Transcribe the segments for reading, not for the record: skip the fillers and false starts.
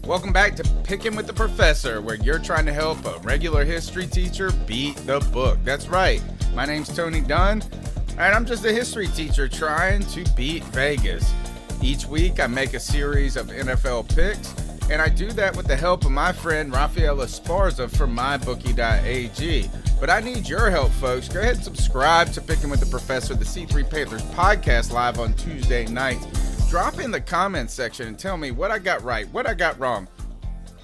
Welcome back to Picking with the Professor, where you're trying to help a regular history teacher beat the book. That's right. My name's Tony Dunn, and I'm just a history teacher trying to beat Vegas. Each week, I make a series of NFL picks, and I do that with the help of my friend Raphael Esparza from MyBookie.ag. But I need your help, folks. Go ahead and subscribe to Picking with the Professor, the C3 Panthers podcast, live on Tuesday nights. Drop in the comments section and tell me what I got right, what I got wrong,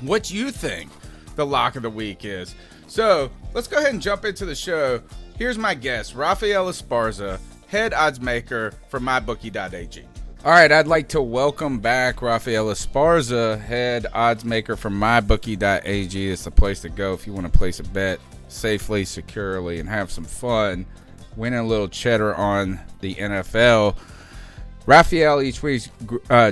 what you think the lock of the week is. So let's go ahead and jump into the show. Here's my guest, Raphael Esparza, head odds maker from MyBookie.ag. All right, I'd like to welcome back Raphael Esparza, head odds maker from MyBookie.ag. It's the place to go if you want to place a bet safely, securely, and have some fun, winning a little cheddar on the NFL. Raphael each week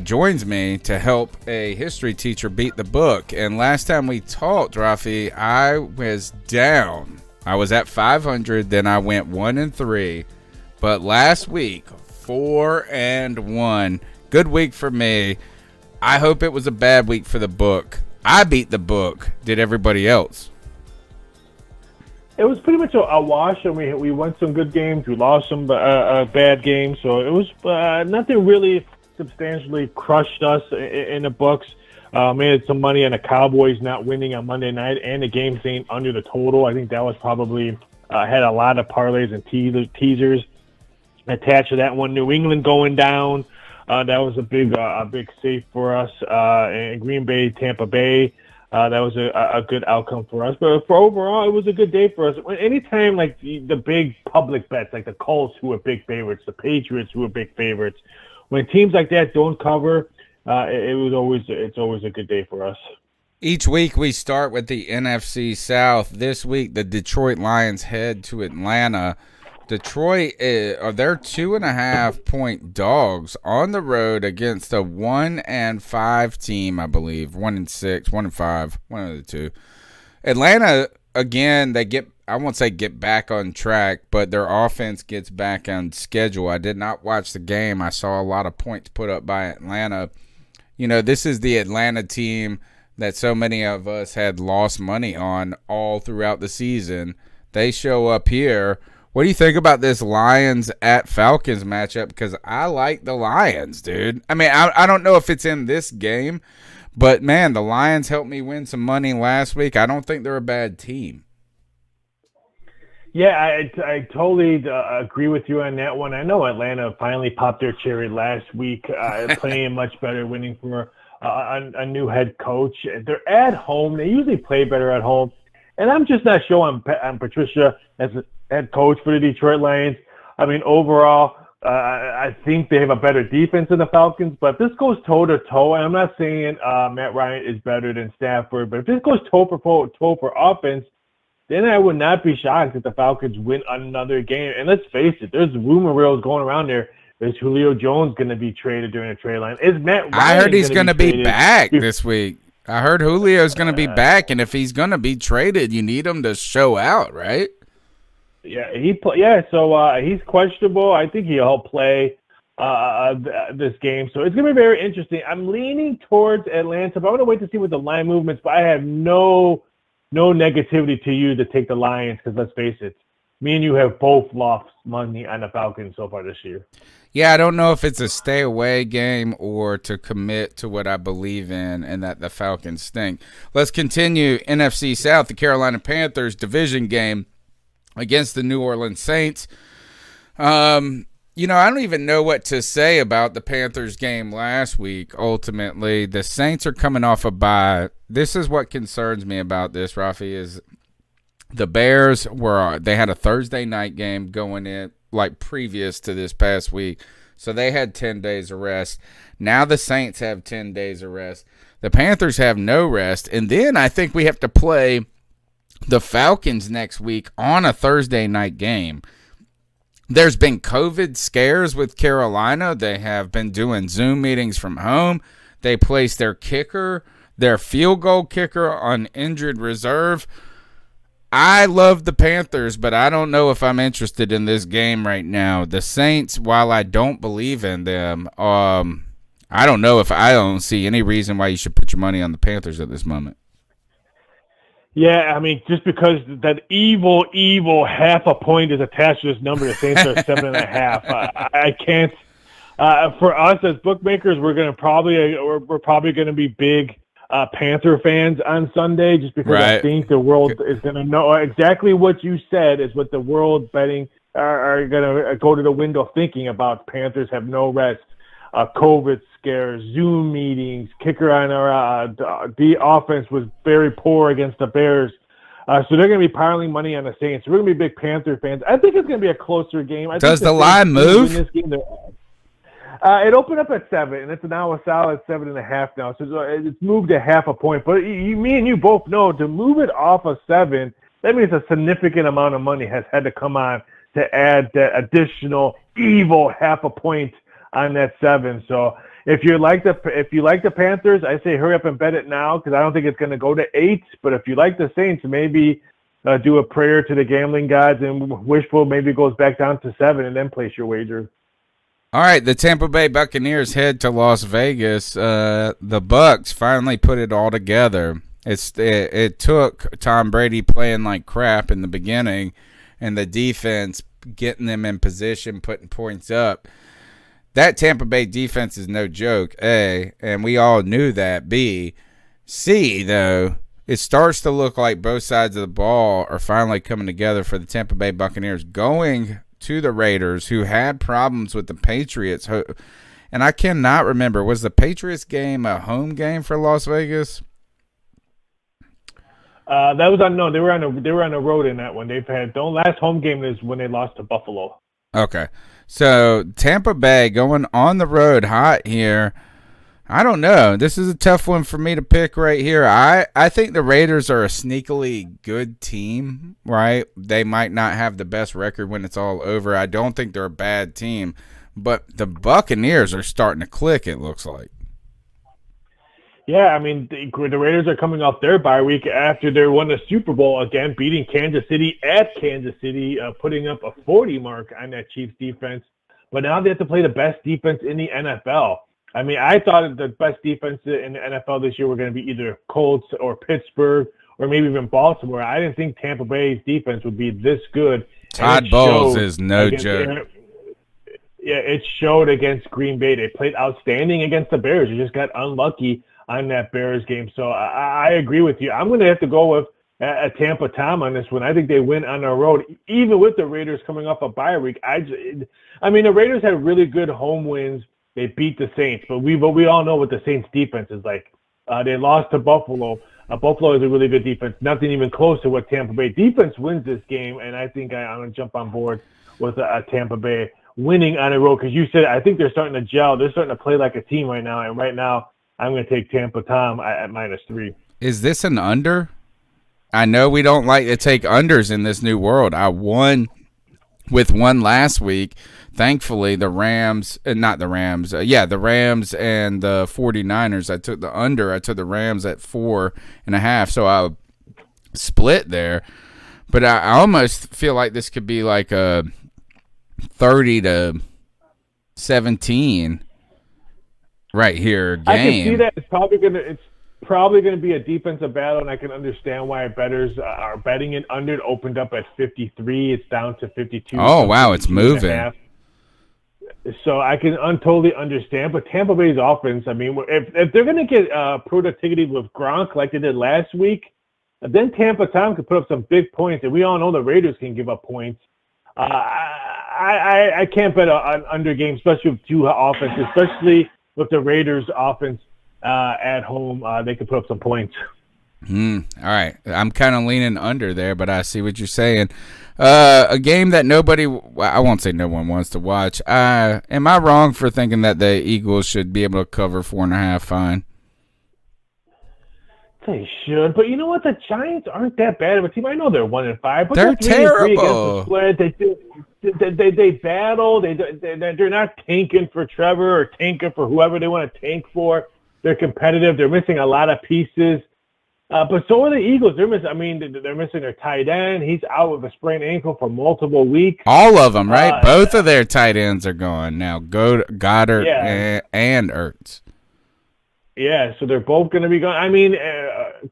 joins me to help a history teacher beat the book. And last time we talked, Rafi, I was down. I was at 500, then I went 1-3. But last week, 4-1. Good week for me. I hope it was a bad week for the book. I beat the book. Did everybody else? It was pretty much a wash, and we won some good games. We lost some bad games, so it was nothing really substantially crushed us in the books. Made some money on the Cowboys not winning on Monday night and the game staying under the total. I think that was probably had a lot of parlays and teasers attached to that one. New England going down, that was a big save for us. In Green Bay, Tampa Bay. That was a good outcome for us. But for overall, it was a good day for us. Anytime, like, the big public bets, like the Colts, who are big favorites, the Patriots, who are big favorites, when teams like that don't cover, it's always a good day for us. Each week we start with the NFC South. This week, the Detroit Lions head to Atlanta. Detroit, they're 2.5-point dogs on the road against a 1-5 team, I believe. 1-6, 1-5, one of the two. Atlanta, again, I won't say get back on track, but their offense gets back on schedule. I did not watch the game. I saw a lot of points put up by Atlanta. You know, this is the Atlanta team that so many of us had lost money on all throughout the season. They show up here. What do you think about this Lions at Falcons matchup? Because I like the Lions, dude. I mean, I don't know if it's in this game, but, man, the Lions helped me win some money last week. I don't think they're a bad team. Yeah, I totally agree with you on that one. I know Atlanta finally popped their cherry last week, playing much better, winning for a new head coach. They're at home. They usually play better at home. And I'm just not sure on Patricia as a head coach for the Detroit Lions. I mean, overall, I think they have a better defense than the Falcons. But if this goes toe-to-toe, and I'm not saying Matt Ryan is better than Stafford, but if this goes toe for offense, then I would not be shocked if the Falcons win another game. And let's face it, there's rumor mills going around there. Is Julio Jones going to be traded during the trade line? Is Matt Ryan I heard he's going to be back this week. I heard Julio's going to be back, and if he's going to be traded, you need him to show out, right? Yeah, so he's questionable. I think he'll play this game, so it's going to be very interesting. I'm leaning towards Atlanta, but I want to wait to see what the line movements. But I have no negativity to you to take the Lions, because let's face it, me and you have both lost money on the Falcons so far this year. Yeah, I don't know if it's a stay-away game or to commit to what I believe in and that the Falcons stink. Let's continue. NFC South, the Carolina Panthers division game against the New Orleans Saints. You know, I don't even know what to say about the Panthers game last week, ultimately. The Saints are coming off a bye. This is what concerns me about this, Rafi, is the Bears they had a Thursday night game going in, like previous to this past week. So they had 10 days of rest. Now the Saints have 10 days of rest. The Panthers have no rest. And then I think we have to play the Falcons next week on a Thursday night game. There's been COVID scares with Carolina. They have been doing Zoom meetings from home. They placed their field goal kicker on injured reserve. I love the Panthers, but I don't know if I'm interested in this game right now. The Saints, while I don't believe in them, I don't see any reason why you should put your money on the Panthers at this moment. Yeah, I mean, just because that evil half a point is attached to this number, the Saints are 7.5. I can't. For us as bookmakers, we're probably gonna be big Panther fans on Sunday, just because I think the world is gonna know exactly what you said is what the world betting are gonna go to the window thinking about. Panthers have no rest, COVID scares, Zoom meetings, kicker on our the offense was very poor against the Bears. So they're going to be piling money on the Saints. We're going to be big Panther fans. I think it's going to be a closer game. Does the line move? It opened up at 7, and it's now a solid 7.5 now. So it's moved a half a point. But me and you both know to move it off of 7, that means a significant amount of money has had to come on to add that additional evil half a point on that 7. So if you like the Panthers, I say hurry up and bet it now, because I don't think it's going to go to 8. But if you like the Saints, maybe do a prayer to the gambling gods and wishful maybe goes back down to 7 and then place your wager. All right, the Tampa Bay Buccaneers head to Las Vegas. The Bucs finally put it all together. It took Tom Brady playing like crap in the beginning and the defense getting them in position, putting points up. That Tampa Bay defense is no joke, A, and we all knew that, B. C, though, it starts to look like both sides of the ball are finally coming together for the Tampa Bay Buccaneers, going to the Raiders, who had problems with the Patriots. And I cannot remember, was the Patriots game a home game for Las Vegas? That was unknown. They were on the road in that one. The last home game is when they lost to Buffalo. Okay. So Tampa Bay going on the road hot here. I don't know. This is a tough one for me to pick right here. I think the Raiders are a sneakily good team, right? They might not have the best record when it's all over. I don't think they're a bad team. But the Buccaneers are starting to click, it looks like. Yeah, I mean, the Raiders are coming off their bye week after they won the Super Bowl again, beating Kansas City at Kansas City, putting up a 40 mark on that Chiefs defense. But now they have to play the best defense in the NFL. I mean, I thought the best defense in the NFL this year were going to be either Colts or Pittsburgh or maybe even Baltimore. I didn't think Tampa Bay's defense would be this good. Todd Bowles is no joke. Yeah, it showed against Green Bay. They played outstanding against the Bears. They just got unlucky on that Bears game. So I agree with you. I'm going to have to go with a Tampa Tom on this one. I think they win on the road, even with the Raiders coming off a bye week. I mean, the Raiders had really good home wins. They beat the Saints, but we all know what the Saints defense is like. They lost to Buffalo. Buffalo is a really good defense. Nothing even close to what Tampa Bay defense wins this game, and I think I'm going to jump on board with Tampa Bay winning on the road, because you said I think they're starting to gel. They're starting to play like a team right now, and right now I'm going to take Tampa Tom at -3. Is this an under? I know we don't like to take unders in this new world. I won with one last week. Thankfully, the Rams – not the Rams. The Rams and the 49ers. I took the under. I took the Rams at 4.5, so I split there. But I almost feel like this could be like a 30-17 right here game. I can see that. It's probably gonna be a defensive battle, and I can understand why bettors are betting it under. It opened up at 53. It's down to 52. Oh, wow, it's moving. So I can totally understand. But Tampa Bay's offense, I mean, if they're going to get productivity with Gronk like they did last week, then Tampa Tom could put up some big points. And we all know the Raiders can give up points. I can't bet on under game, especially with two offenses, especially with the Raiders offense at home. They could put up some points. All right. I'm kind of leaning under there, but I see what you're saying. A game that I won't say no one wants to watch. Am I wrong for thinking that the Eagles should be able to cover 4.5 fine? They should, but you know what? The Giants aren't that bad of a team. I know they're 1-5, but they're terrible. They battle. They're not tanking for Trevor or tanking for whoever they want to tank for. They're competitive. They're missing a lot of pieces. But so are the Eagles. They're missing. I mean, they're missing their tight end. He's out with a sprained ankle for multiple weeks. All of them, right? Both of their tight ends are gone now. Goddard and Ertz. Yeah, so they're both going to be gone. I mean,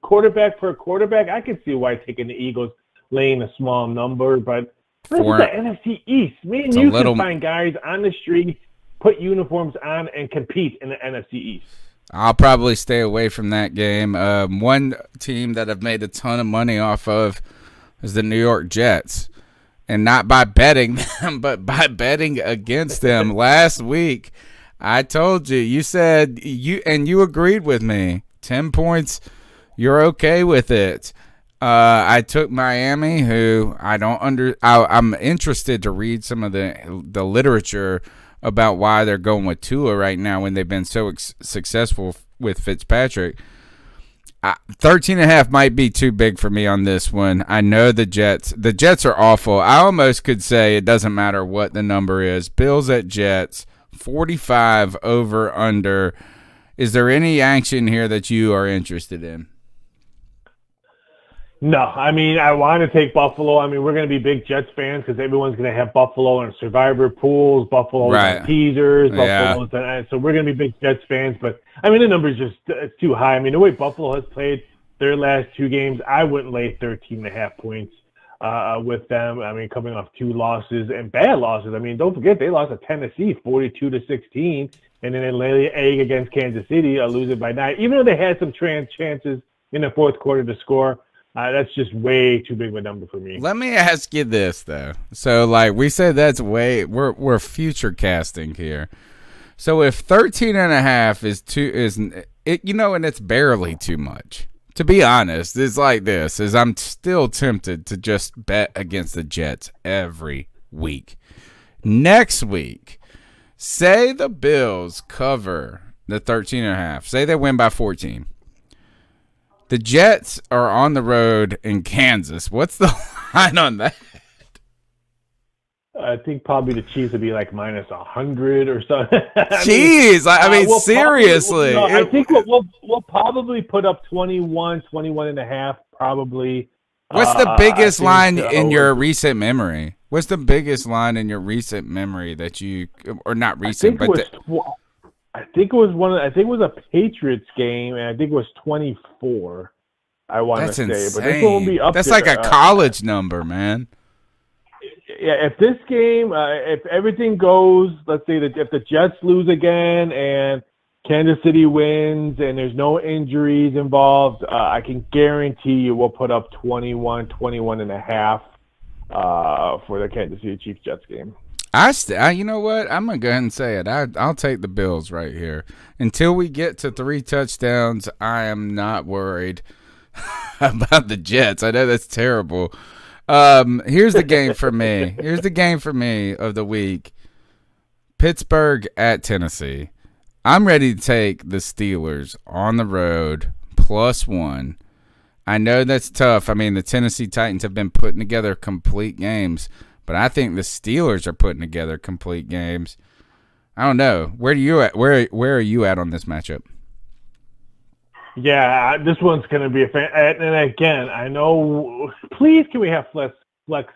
quarterback for a quarterback, I can see why taking the Eagles, laying a small number, but this is the NFC East. Me and you can find guys on the street, put uniforms on, and compete in the NFC East. I'll probably stay away from that game. One team that I've made a ton of money off of is the New York Jets. And not by betting them, but by betting against them. Last week, I told you, you said, you agreed with me. 10 points, you're okay with it. I took Miami, who I'm interested to read some of the literature about why they're going with Tua right now when they've been so successful with Fitzpatrick. 13.5 might be too big for me on this one. I know the Jets are awful. I almost could say it doesn't matter what the number is. Bills at Jets, 45 over under. Is there any action here that you are interested in? No, I mean, I want to take Buffalo. I mean, we're going to be big Jets fans because everyone's going to have Buffalo in survivor pools, Buffalo in teasers, Buffalo, so we're going to be big Jets fans. But, I mean, the number's just it's too high. I mean, the way Buffalo has played their last two games, I wouldn't lay 13.5 points with them. I mean, coming off 2 losses and bad losses. I mean, don't forget, they lost to Tennessee 42-16, and then they lay the egg against Kansas City, losing by 9. Even though they had some chances in the fourth quarter to score, that's just way too big of a number for me. Let me ask you this, though. So, like we said, that's we're future casting here. So if 13.5 is and it's barely too much. To be honest, it's like this: I'm still tempted to just bet against the Jets every week. Next week, say the Bills cover the 13.5. Say they win by 14. The Jets are on the road in Kansas. What's the line on that? I think probably the Chiefs would be like minus 100 or something. Jeez, I mean seriously. I think we'll probably put up 21 and a half probably. What's the biggest line in your recent memory? What's the biggest line in your recent memory that you, or not recent, I think it was a Patriots game, and I think it was 24. I want to say, insane. But this will be up. That's there. like a college number, man. Yeah, if this game, if everything goes, let's say that if the Jets lose again and Kansas City wins and there's no injuries involved, I can guarantee you we'll put up 21 and a half for the Kansas City Chiefs Jets game. You know what? I'm going to go ahead and say it. I'll take the Bills right here. Until we get to 3 touchdowns, I am not worried about the Jets. I know that's terrible. Here's the game for me. Here's the game for me of the week. Pittsburgh at Tennessee. I'm ready to take the Steelers on the road +1. I know that's tough. I mean, the Tennessee Titans have been putting together complete games, but I think the Steelers are putting together complete games. I don't know. Where are you at on this matchup? Yeah, this one's going to be a fan. And again, I know. Please, can we have flex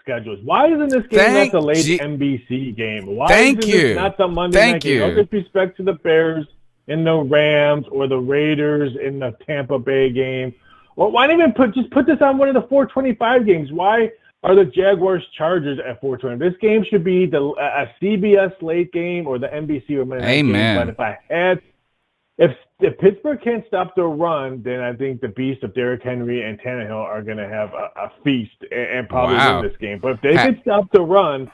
schedules? Why isn't this game not the late NBC game? Why isn't this not the Monday night game? No disrespect to the Bears and the Rams or the Raiders in the Tampa Bay game. Well, why not even put this on one of the 4:25 games? Why are the Jaguars Chargers at 4:20? This game should be a CBS late game or the NBC or Monday night game. But if Pittsburgh can't stop the run, then I think the beast of Derrick Henry and Tannehill are going to have a feast and probably win this game. But if they can stop the run,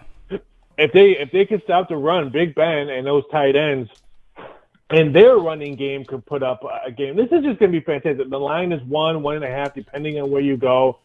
if they can stop the run, Big Ben and those tight ends and their running game could put up a game. This is just going to be fantastic. The line is 1.5, depending on where you go.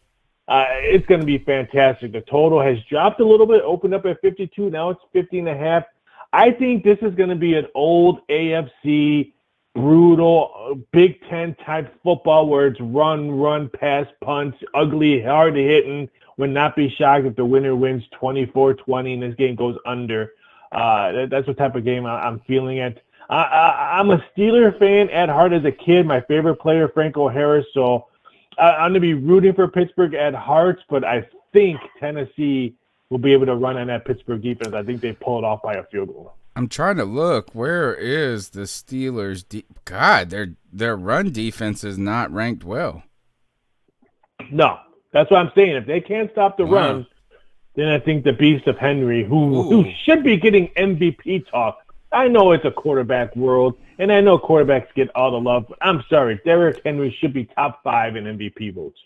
It's going to be fantastic. The total has dropped a little bit, opened up at 52. Now it's 50.5. I think this is going to be an old AFC brutal Big Ten type football where it's run, pass, punch, ugly, hard hitting. Would not be shocked if the winner wins 24-20 and this game goes under. That's what type of game I'm feeling it. I'm a Steeler fan at heart as a kid. My favorite player, Franco Harris. So I'm going to be rooting for Pittsburgh at heart, but I think Tennessee will be able to run on that Pittsburgh defense. I think they pull it off by a field goal. I'm trying to look. Where is the Steelers? God, their run defense is not ranked well. No, that's what I'm saying. If they can't stop the run, then I think the Beast of Henry, who should be getting MVP talk. I know it's a quarterback world, and I know quarterbacks get all the love, but I'm sorry. Derrick Henry should be top 5 in MVP votes.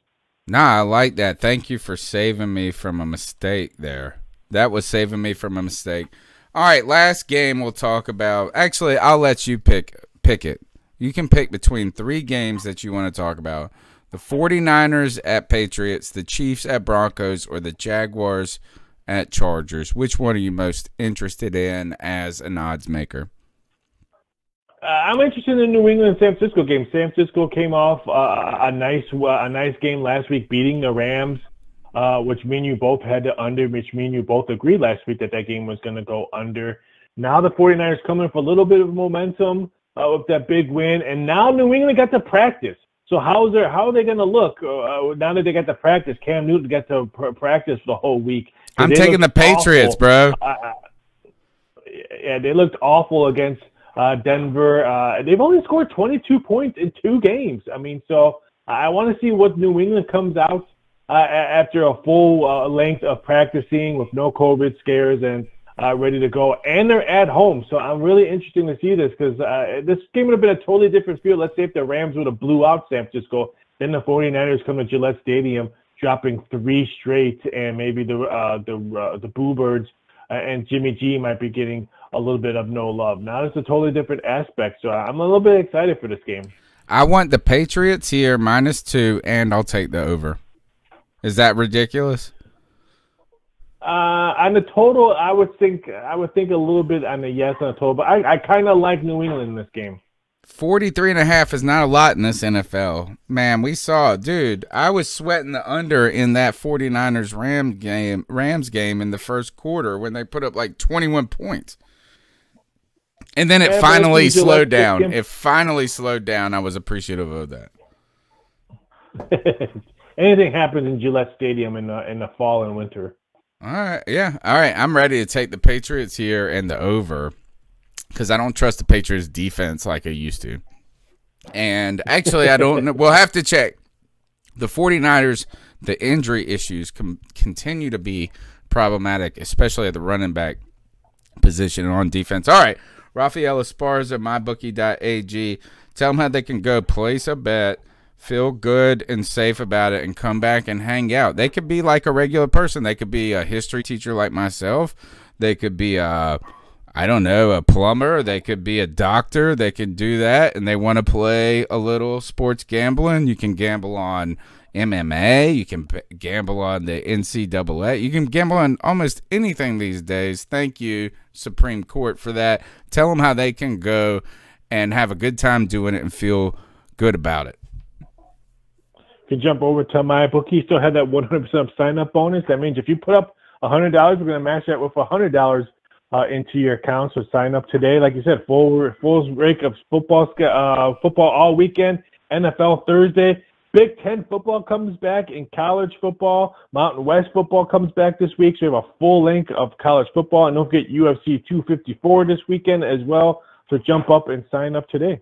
Nah, I like that. Thank you for saving me from a mistake there. That was saving me from a mistake. All right, last game we'll talk about. Actually, I'll let you pick it. You can pick between 3 games that you want to talk about. The 49ers at Patriots, the Chiefs at Broncos, or the Jaguars at Chargers. Which one are you most interested in as an odds maker? I'm interested in the New England San Francisco game. San Francisco came off a nice game last week, beating the Rams, which me and you both had to under, which me and you both agreed last week that game was going to go under. Now the 49ers coming for a little bit of momentum with that big win, and now New England got to practice. So how are they going to look now that they got to practice? Cam Newton got to practice the whole week. I'm taking the Patriots, bro. Yeah, they looked awful against Denver. They've only scored 22 points in 2 games. I mean, so I want to see what New England comes out after a full length of practicing with no COVID scares and ready to go. And they're at home. So I'm really interested to see this because this game would have been a totally different field. Let's say if the Rams would have blew out San Francisco, then the 49ers come to Gillette Stadium dropping 3 straight, and maybe the Boo Birds and Jimmy G might be getting a little bit of no love. Now it's a totally different aspect, so I'm a little bit excited for this game. I want the Patriots here -2, and I'll take the over. Is that ridiculous? On the total, I would think a little bit on the yes on the total, but I kind of like New England in this game. 43.5 is not a lot in this NFL. Man, we saw, dude, I was sweating the under in that 49ers Rams game in the first quarter when they put up like 21 points. And then it finally slowed down. It finally slowed down. I was appreciative of that. Anything happens in Gillette Stadium in the fall and winter. All right, yeah. All right, I'm ready to take the Patriots here and the over because I don't trust the Patriots defense like I used to. And actually, I don't know. We'll have to check. The 49ers, the injury issues continue to be problematic, especially at the running back position and on defense. All right, Raphael Esparza, mybookie.ag. Tell them how they can go place a bet, feel good and safe about it, and come back and hang out. They could be like a regular person. They could be a history teacher like myself. They could be a plumber. They could be a doctor. They could do that, and they want to play a little sports gambling. You can gamble on MMA. You can gamble on the NCAA. You can gamble on almost anything these days. Thank you, Supreme Court, for that. Tell them how they can go and have a good time doing it and feel good about it. You can jump over to My Bookie. Still have that 100% sign-up bonus. That means if you put up $100, we're going to match that with $100 into your account. So sign up today. Like you said, full rake of football all weekend. NFL Thursday. Big Ten football comes back in college football. Mountain West football comes back this week. So we have a full length of college football. And don't forget UFC 254 this weekend as well. So jump up and sign up today.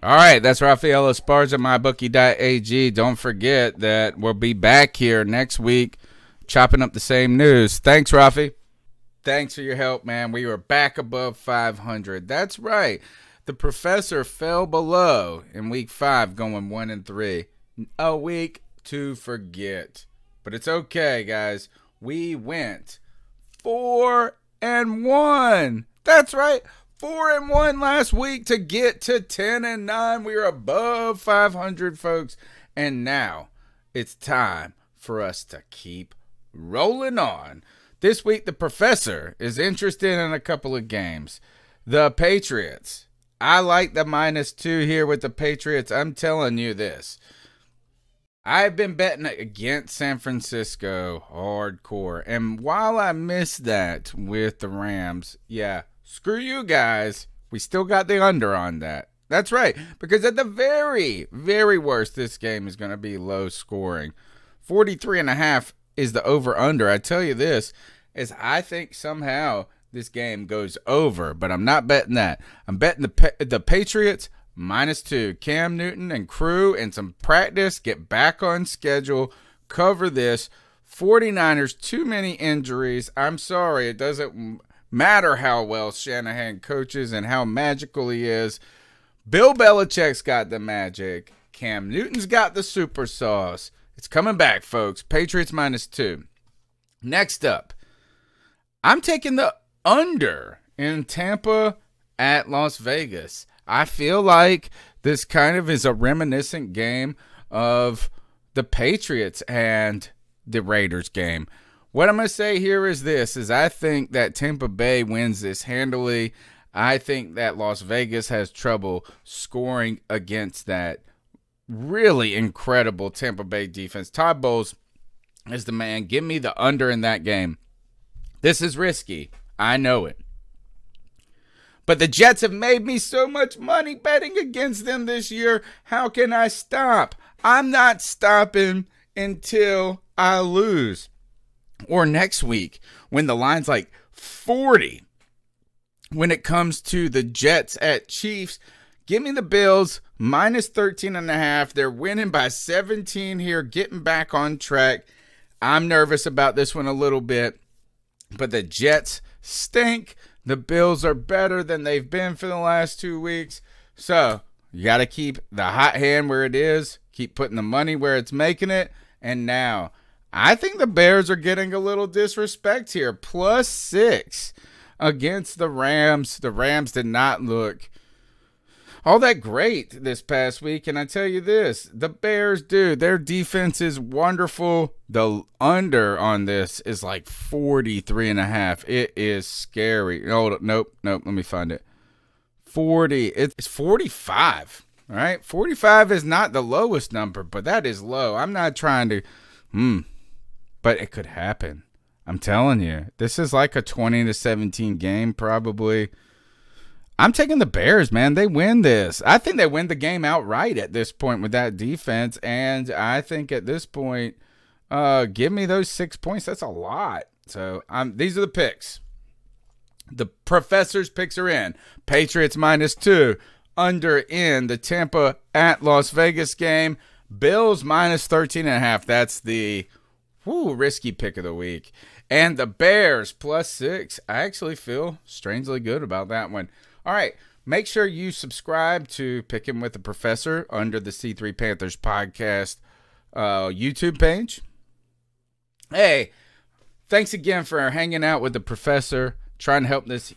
All right, that's Raphael Esparza, mybookie.ag. Don't forget that we'll be back here next week chopping up the same news. Thanks, Rafi. Thanks for your help, man. We were back above 500. That's right. The professor fell below in week 5, going 1-3. A week to forget. But it's okay, guys. We went 4-1. That's right. 4-1 last week to get to 10-9. We were above 500, folks. And now it's time for us to keep rolling on. This week, the professor is interested in a couple of games. The Patriots. I like the -2 here with the Patriots. I'm telling you this. I've been betting against San Francisco hardcore. And while I missed that with the Rams, yeah, screw you guys. We still got the under on that. That's right. Because at the very, very worst, this game is going to be low scoring. 43.5 is the over-under. I tell you this, is I think somehow this game goes over, but I'm not betting that. I'm betting the Patriots -2. Cam Newton and crew and some practice, get back on schedule, cover this. 49ers, too many injuries. I'm sorry, it doesn't matter how well Shanahan coaches and how magical he is. Bill Belichick's got the magic. Cam Newton's got the super sauce. It's coming back, folks. Patriots -2. Next up, I'm taking the under in Tampa at Las Vegas. I feel like this kind of is a reminiscent game of the Patriots and the Raiders game. What I'm going to say here is this, is I think that Tampa Bay wins this handily. I think that Las Vegas has trouble scoring against that really incredible Tampa Bay defense. Todd Bowles is the man. Give me the under in that game. This is risky. I know it. But the Jets have made me so much money betting against them this year. How can I stop? I'm not stopping until I lose. Or next week when the line's like 40. When it comes to the Jets at Chiefs, give me the Bills -13.5. They're winning by 17 here, getting back on track. I'm nervous about this one a little bit, but the Jets stink. The Bills are better than they've been for the last 2 weeks. So you got to keep the hot hand where it is, keep putting the money where it's making it. And now I think the Bears are getting a little disrespect here. +6 against the Rams. The Rams did not look all that great this past week. And I tell you this, the Bears, dude, their defense is wonderful. The under on this is like 43.5. It is scary. Oh, nope. Let me find it. 40. It's 45. All right. 45 is not the lowest number, but that is low. I'm not trying to, but it could happen. I'm telling you, this is like a 20-17 game probably. I'm taking the Bears, man. They win this. I think they win the game outright at this point with that defense. And I think at this point, give me those 6 points. That's a lot. So these are the picks. The professor's picks are in. Patriots -2. Under in the Tampa at Las Vegas game. Bills -13.5. That's the risky pick of the week. And the Bears +6. I actually feel strangely good about that one. All right, make sure you subscribe to Picking with the Professor under the C3 Panthers podcast YouTube page. Hey, thanks again for hanging out with the professor, trying to help this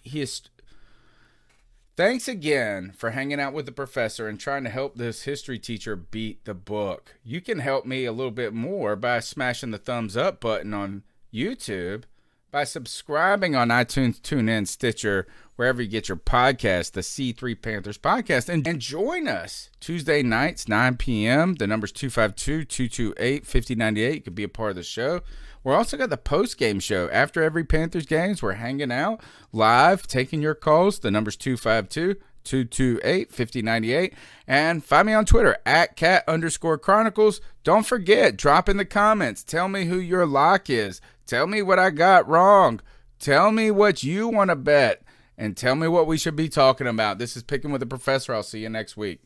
Thanks again for hanging out with the professor and trying to help this history teacher beat the book. You can help me a little bit more by smashing the thumbs up button on YouTube, by subscribing on iTunes, TuneIn, Stitcher, wherever you get your podcast, the C3 Panthers podcast. And join us Tuesday nights, 9 p.m. The number's 252-228-5098. You could be a part of the show. We're also got the post-game show. After every Panthers games, we're hanging out live, taking your calls. The number's 252-228-5098. And find me on Twitter, @cat_chronicles. Don't forget, drop in the comments. Tell me who your lock is. Tell me what I got wrong. Tell me what you want to bet. And tell me what we should be talking about. This is Picking with the Professor. I'll see you next week.